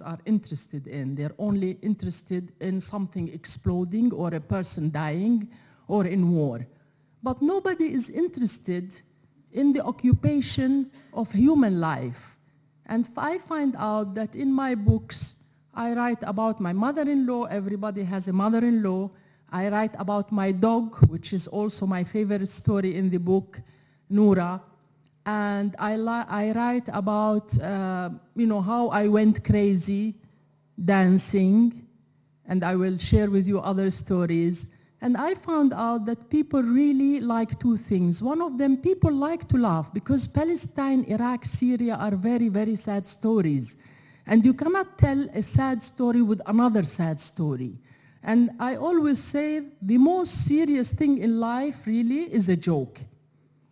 are interested in. They're only interested in something exploding or a person dying or in war. But nobody is interested in the occupation of human life. And I find out that in my books, I write about my mother-in-law. Everybody has a mother-in-law. I write about my dog, which is also my favorite story in the book, Noura. And I write about, how I went crazy dancing, and I will share with you other stories. And I found out that people really like two things. One of them, people like to laugh, because Palestine, Iraq, Syria are very, very sad stories. And you cannot tell a sad story with another sad story. And I always say the most serious thing in life really is a joke.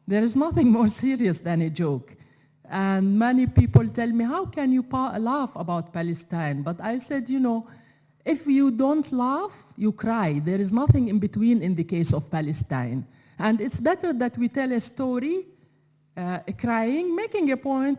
There is nothing more serious than a joke. And many people tell me, how can you laugh about Palestine? But I said, if you don't laugh, you cry. There is nothing in between in the case of Palestine. And it's better that we tell a story, crying, making a point,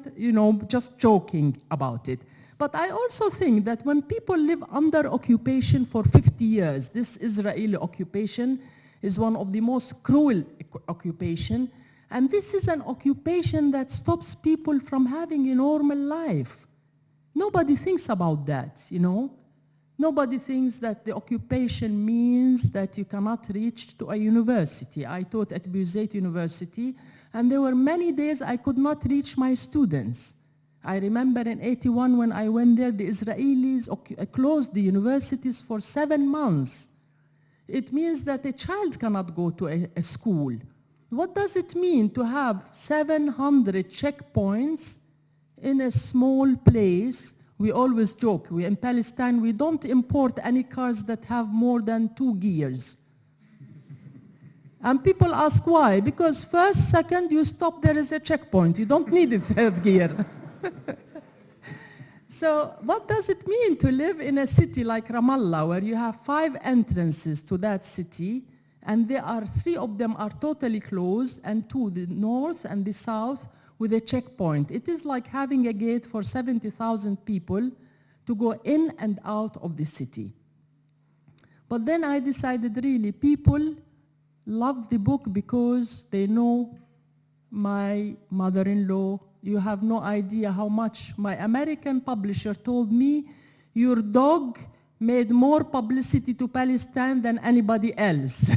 just joking about it. But I also think that when people live under occupation for 50 years, this Israeli occupation is one of the most cruel occupations. And this is an occupation that stops people from having a normal life. Nobody thinks about that, Nobody thinks that the occupation means that you cannot reach to a university. I taught at Birzeit University, and there were many days I could not reach my students. I remember in 81 when I went there, the Israelis closed the universities for 7 months. It means that a child cannot go to a school. What does it mean to have 700 checkpoints in a small place? We always joke, in Palestine, we don't import any cars that have more than 2 gears. And people ask why? Because first, second, you stop, there is a checkpoint. You don't need a 3rd gear. So what does it mean to live in a city like Ramallah, where you have 5 entrances to that city, and 3 of them are totally closed, and 2, the north and the south, with a checkpoint. It is like having a gate for 70,000 people to go in and out of the city. But then I decided really people love the book because they know my mother-in-law. You have no idea how much my American publisher told me, your dog made more publicity to Palestine than anybody else.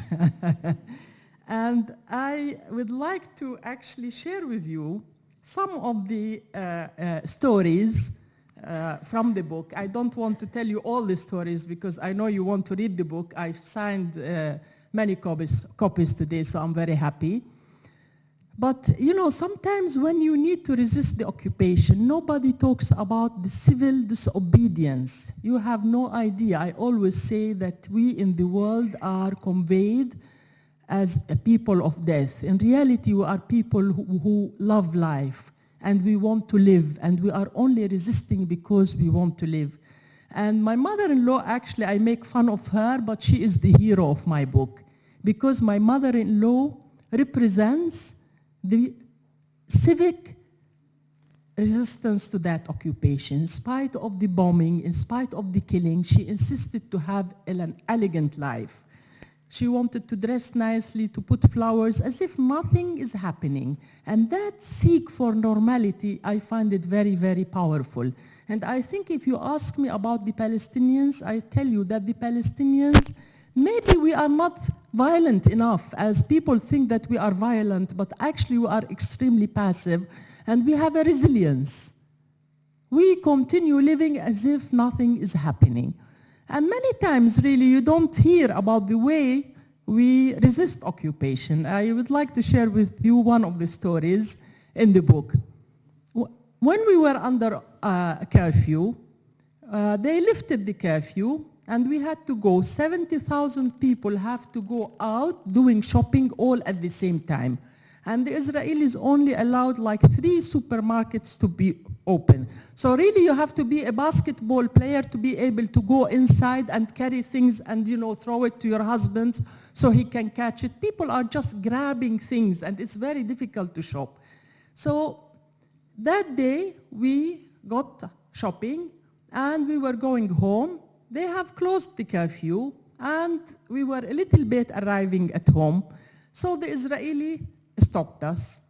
And I would like to actually share with you some of the stories from the book. I don't want to tell you all the stories because I know you want to read the book. I've signed many copies today, so I'm very happy. But, sometimes when you need to resist the occupation, nobody talks about the civil disobedience. You have no idea. I always say that we in the world are conveyed as a people of death. In reality, we are people who love life, and we want to live, and we are only resisting because we want to live. And my mother-in-law, actually, I make fun of her, but she is the hero of my book, because my mother-in-law represents the civic resistance to that occupation. In spite of the bombing, in spite of the killing, she insisted to have an elegant life. She wanted to dress nicely, to put flowers, as if nothing is happening. And that seek for normality, I find it very, very powerful. And I think if you ask me about the Palestinians, I tell you that the Palestinians, maybe we are not violent enough, as people think that we are violent, but actually we are extremely passive, and we have a resilience. We continue living as if nothing is happening. And many times, really, you don't hear about the way we resist occupation. I would like to share with you one of the stories in the book. When we were under curfew, they lifted the curfew, and we had to go. 70,000 people have to go out doing shopping all at the same time. And the Israelis only allowed like 3 supermarkets to be open. So really you have to be a basketball player to be able to go inside and carry things and, throw it to your husband so he can catch it. People are just grabbing things, and it's very difficult to shop. So that day we got shopping, and we were going home. They have closed the curfew, and we were a little bit arriving at home. So the Israeli stopped us,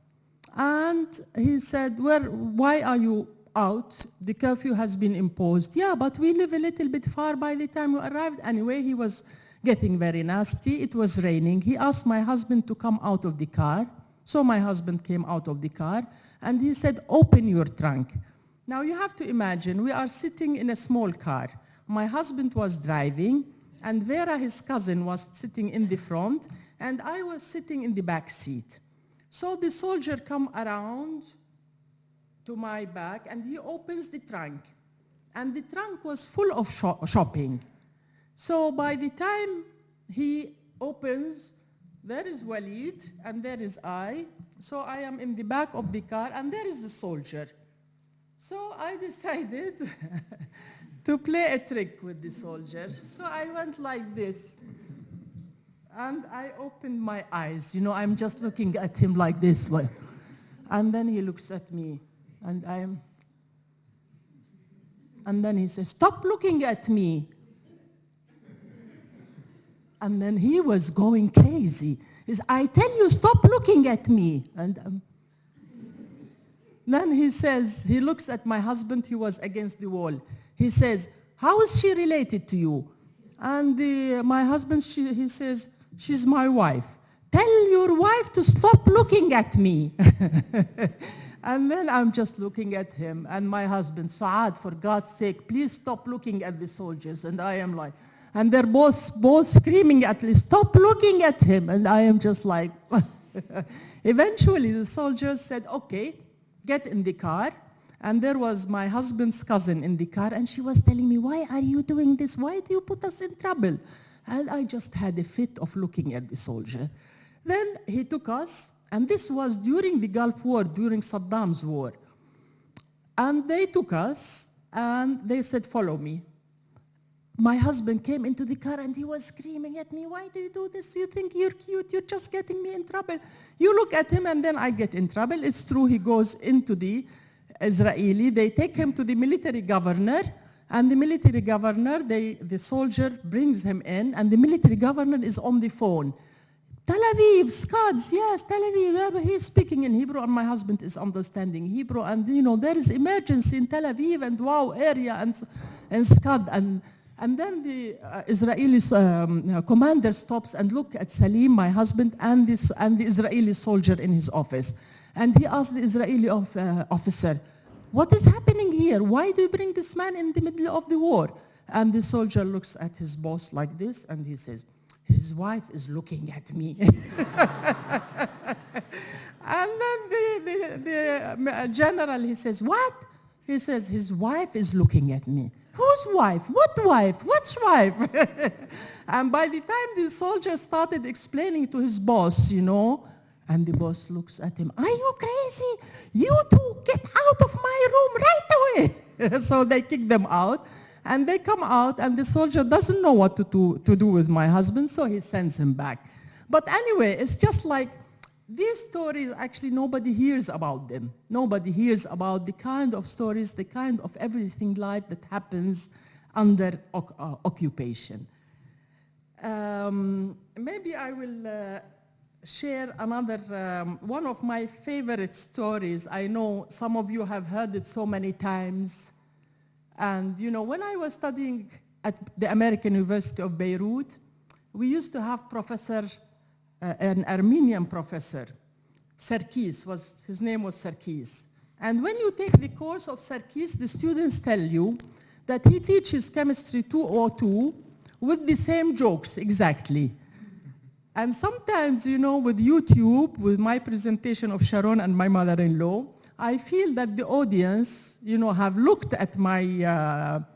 and he said, why are you out? The curfew has been imposed. Yeah, but we live a little bit far by the time we arrived. Anyway, he was getting very nasty. It was raining. He asked my husband to come out of the car. So my husband came out of the car, and he said, open your trunk. Now you have to imagine, we are sitting in a small car. My husband was driving, and Vera, his cousin, was sitting in the front, and I was sitting in the back seat. So the soldier come around to my back, and he opens the trunk. And the trunk was full of shopping. So by the time he opens, there is Walid, and there is I. So I am in the back of the car, and there is the soldier. So I decided to play a trick with the soldier. So I went like this. And I opened my eyes. You know, I'm just looking at him like this. And then he looks at me. And then he says, stop looking at me. And then he was going crazy. I tell you, stop looking at me. And then he says, he looks at my husband, he was against the wall. He says, how is she related to you? And my husband, he says, she's my wife. Tell your wife to stop looking at me. And then I'm just looking at him, and my husband, Suad, for God's sake, please stop looking at the soldiers. And I am like, and they're both screaming at me, stop looking at him. And I am just like, eventually the soldiers said, okay, get in the car. And there was my husband's cousin in the car, and she was telling me, why are you doing this? Why do you put us in trouble? And I just had a fit of looking at the soldier. Then he took us, and this was during the Gulf War, during Saddam's war. And they took us, and they said, follow me. My husband came into the car, and he was screaming at me, why do you do this? You think you're cute? You're just getting me in trouble. You look at him, and then I get in trouble. It's true, he goes into the Israeli. They take him to the military governor, and the military governor, the soldier brings him in, and the military governor is on the phone. Tel Aviv, Scuds, yes, Tel Aviv. He's speaking in Hebrew, and my husband is understanding Hebrew. And, you know, there is emergency in Tel Aviv and wow area and Scud. And then the Israeli commander stops and look at Salim, my husband, and the Israeli soldier in his office. And he asked the Israeli officer, what is happening here? Why do you bring this man in the middle of the war? And the soldier looks at his boss like this, and he says, his wife is looking at me. And then the general, he says, what? He says, his wife is looking at me. Whose wife? What wife? Which wife? And by the time the soldier started explaining to his boss, you know, and the boss looks at him, are you crazy? You two get out of my room right away. So they kick them out. And they come out, and the soldier doesn't know what to do with my husband, so he sends him back. But anyway, it's just like these stories, actually nobody hears about them. Nobody hears about the kind of stories, the kind of everything life that happens under occupation. Maybe I will share another, one of my favorite stories. I know some of you have heard it so many times. And, you know, when I was studying at the American University of Beirut, we used to have an Armenian professor, Sarkis, his name was Sarkis. And when you take the course of Sarkis, the students tell you that he teaches chemistry 202 with the same jokes exactly. And sometimes, you know, with YouTube, with my presentation of Sharon and my mother-in-law, I feel that the audience, you know, have looked at my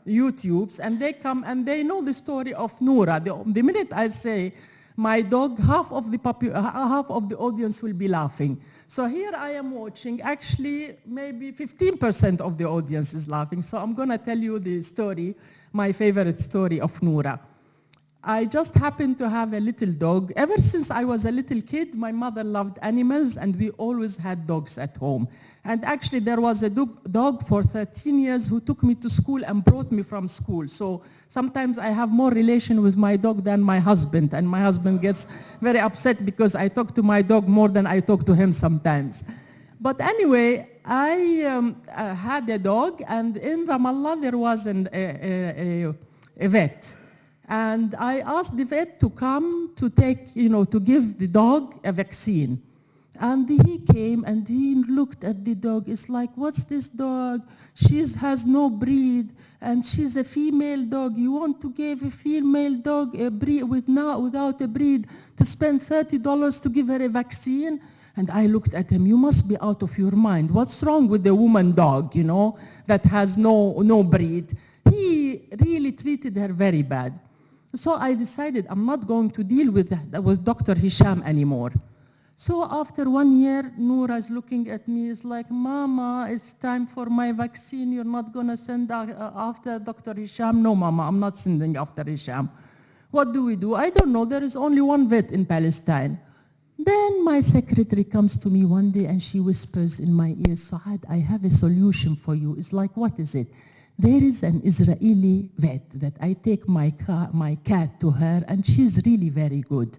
YouTubes, and they come and they know the story of Noura. The minute I say my dog, half of the audience will be laughing. So here I am watching, actually maybe 15% of the audience is laughing. So I'm going to tell you the story, my favorite story of Noura. I just happened to have a little dog. Ever since I was a little kid, my mother loved animals, and we always had dogs at home. And actually, there was a dog for 13 years who took me to school and brought me from school. So sometimes I have more relation with my dog than my husband, and my husband gets very upset because I talk to my dog more than I talk to him sometimes. But anyway, I had a dog, and in Ramallah there was a vet. And I asked the vet to come to take, to give the dog a vaccine. And he came and he looked at the dog. It's like, what's this dog? She has no breed, and she's a female dog. You want to give a female dog a breed without a breed to spend $30 to give her a vaccine? And I looked at him. You must be out of your mind. What's wrong with the woman dog, that has no breed? He really treated her very bad. So I decided I'm not going to deal with Dr. Hisham anymore. So after 1 year, Noura is looking at me. It's like, Mama, it's time for my vaccine. You're not going to send after Dr. Hisham? No, Mama, I'm not sending after Hisham. What do we do? I don't know. There is only one vet in Palestine. Then my secretary comes to me one day and she whispers in my ear, Saad, I have a solution for you. It's like, what is it? There is an Israeli vet that I take my cat to her, and she's really very good.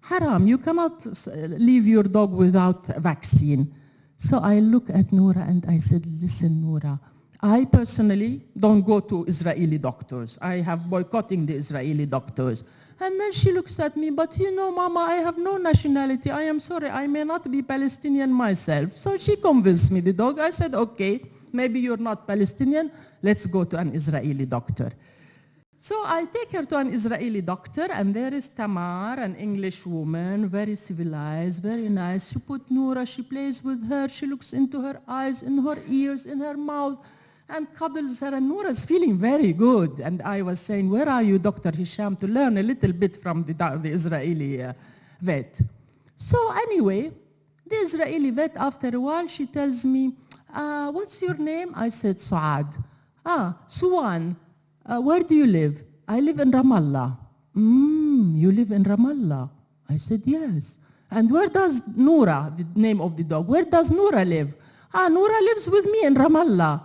Haram, you cannot leave your dog without a vaccine. So I look at Noura and I said, listen, Noura, I personally don't go to Israeli doctors. I have boycotting the Israeli doctors. And then she looks at me, but Mama, I have no nationality. I am sorry, I may not be Palestinian myself. So she convinced me, the dog. I said, okay, maybe you're not Palestinian. Let's go to an Israeli doctor. So I take her to an Israeli doctor, and there is Tamar, an English woman, very civilized, very nice. She put Noura, she plays with her, she looks into her eyes, in her ears, in her mouth, and cuddles her, and Noura's feeling very good. And I was saying, where are you, Dr. Hisham, to learn a little bit from the Israeli vet. So anyway, the Israeli vet, after a while, she tells me, what's your name? I said, Suad. Suwan. Where do you live? I live in Ramallah. You live in Ramallah? I said, yes. And where does Noura, the name of the dog, where does Noura live? Noura lives with me in Ramallah.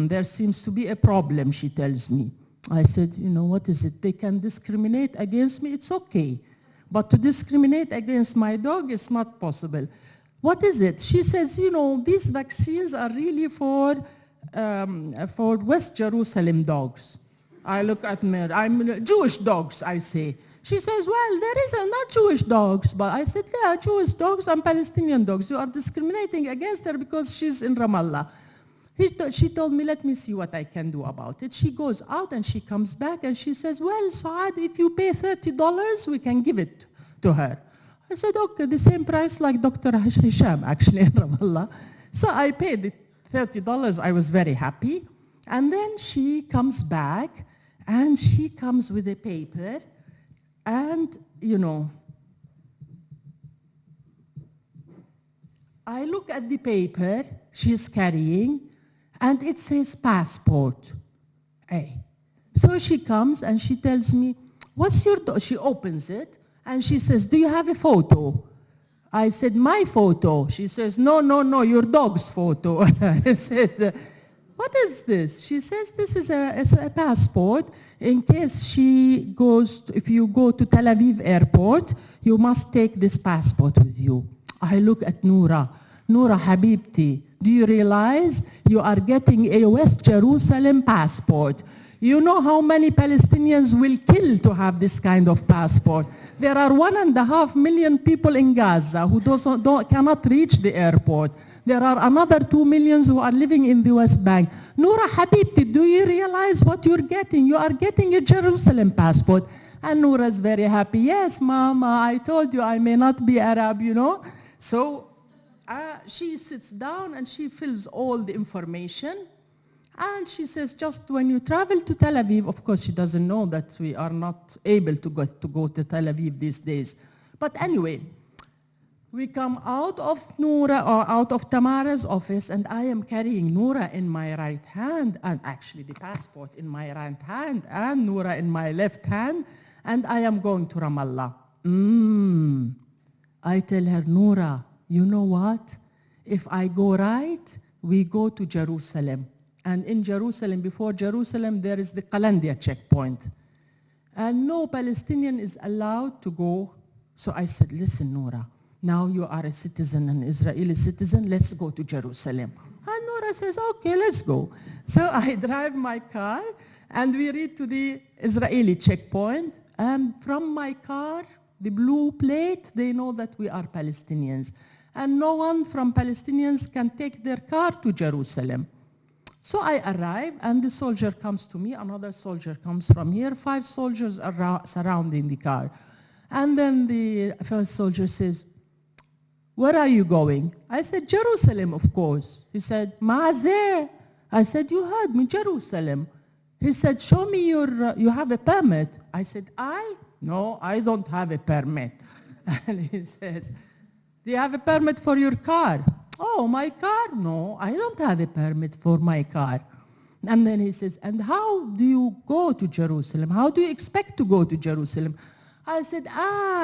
There seems to be a problem, she tells me. I said, what is it? They can discriminate against me, it's okay. But to discriminate against my dog, it's not possible. What is it? She says, these vaccines are really for West Jerusalem dogs. I look at me, I'm Jewish dogs, I say. She says, well, there is not Jewish dogs. But I said, yeah, Jewish dogs and Palestinian dogs. You are discriminating against her because she's in Ramallah. She told me, let me see what I can do about it. She goes out and she comes back and she says, well, Saad, if you pay $30, we can give it to her. I said, okay, the same price like Dr. Hisham, actually, in Ramallah. So I paid the $30. I was very happy. And then she comes back, and she comes with a paper, and, I look at the paper she's carrying, and it says passport. So she comes, and she tells me, what's your dog? She opens it, and she says, do you have a photo? I said, my photo. She says, no, your dog's photo. I said, what is this? She says, this is a passport. In case if you go to Tel Aviv airport, you must take this passport with you. I look at Noura. Noura Habibti, do you realize you are getting a West Jerusalem passport? You know how many Palestinians will kill to have this kind of passport? There are 1.5 million people in Gaza who cannot reach the airport. There are another 2 million who are living in the West Bank. Noura Habibti, do you realize what you're getting? You are getting a Jerusalem passport. And Noura is very happy. Yes, Mama, I told you I may not be Arab, So she sits down and she fills all the information. And she says, just when you travel to Tel Aviv, of course she doesn't know that we are not able to go to Tel Aviv these days. But anyway, We come out of Noura or out of Tamara's office, and I am carrying Noura in my right hand, and actually the passport in my right hand, and Noura in my left hand, and I am going to Ramallah. I tell her, Noura, you know what? If I go right, we go to Jerusalem. And in Jerusalem, before Jerusalem, there is the Qalandia checkpoint. And no Palestinian is allowed to go. So I said, listen, Noura, now you are a citizen, an Israeli citizen, let's go to Jerusalem. And Noura says, okay, let's go. So I drive my car, and we reach to the Israeli checkpoint. And from my car, the blue plate, they know that we are Palestinians. And no one from Palestinians can take their car to Jerusalem. So I arrive, and the soldier comes to me, another soldier comes from here, 5 soldiers are surrounding the car. And then the first soldier says, where are you going? I said, Jerusalem, of course. He said, Maazeh. I said, you heard me, Jerusalem. He said, show me you have a permit. I said, No, I don't have a permit. And he says, do you have a permit for your car? Oh, my car? No, I don't have a permit for my car. And then he says, and how do you go to Jerusalem? How do you expect to go to Jerusalem? I said,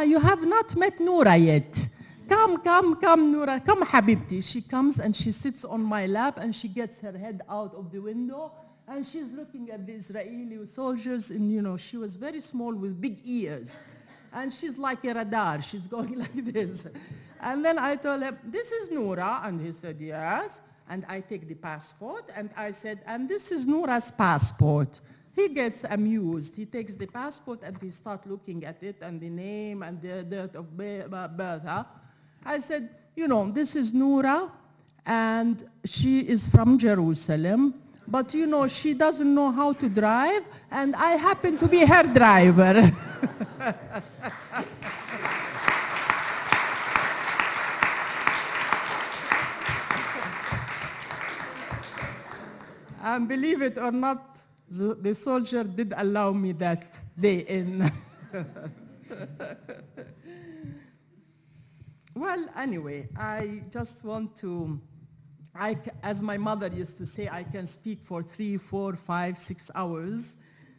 you have not met Noura yet. Come, Noura, come, Habibti. She comes and she sits on my lap, and she gets her head out of the window, and she's looking at the Israeli soldiers, and she was very small with big ears. And she's like a radar. She's going like this. And then I told him, this is Noura. And he said, yes. And I take the passport, and I said, and this is Noura's passport. He gets amused. He takes the passport, and he starts looking at it, and the name, and the date of birth. I said, this is Noura, and she is from Jerusalem. But, she doesn't know how to drive, and I happen to be her driver. And believe it or not, the soldier did allow me that day in. Well, anyway, I just want to, as my mother used to say, I can speak for 3, 4, 5, 6 hours,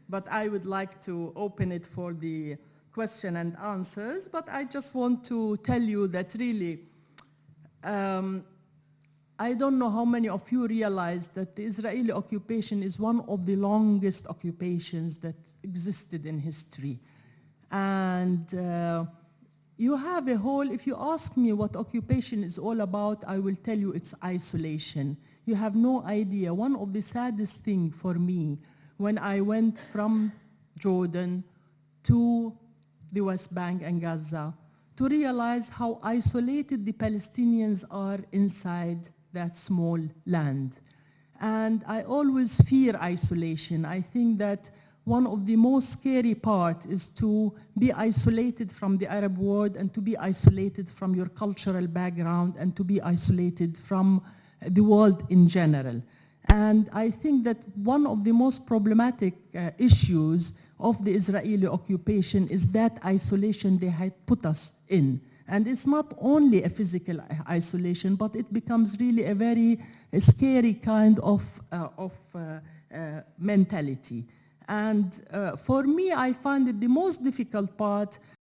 but I would like to open it for the question and answers. But I just want to tell you that really, I don't know how many of you realize that the Israeli occupation is one of the longest occupations that existed in history. And you have a whole, if you ask me what occupation is all about, I will tell you it's isolation. You have no idea. One of the saddest things for me, when I went from Jordan to the West Bank and Gaza, to realize how isolated the Palestinians are inside that small land. And I always fear isolation. I think that one of the most scary part is to be isolated from the Arab world, and to be isolated from your cultural background, and to be isolated from the world in general. And I think that one of the most problematic issues of the Israeli occupation is that isolation they had put us in. And it's not only a physical isolation, but it becomes really a very scary kind of mentality. And for me, I find it the most difficult part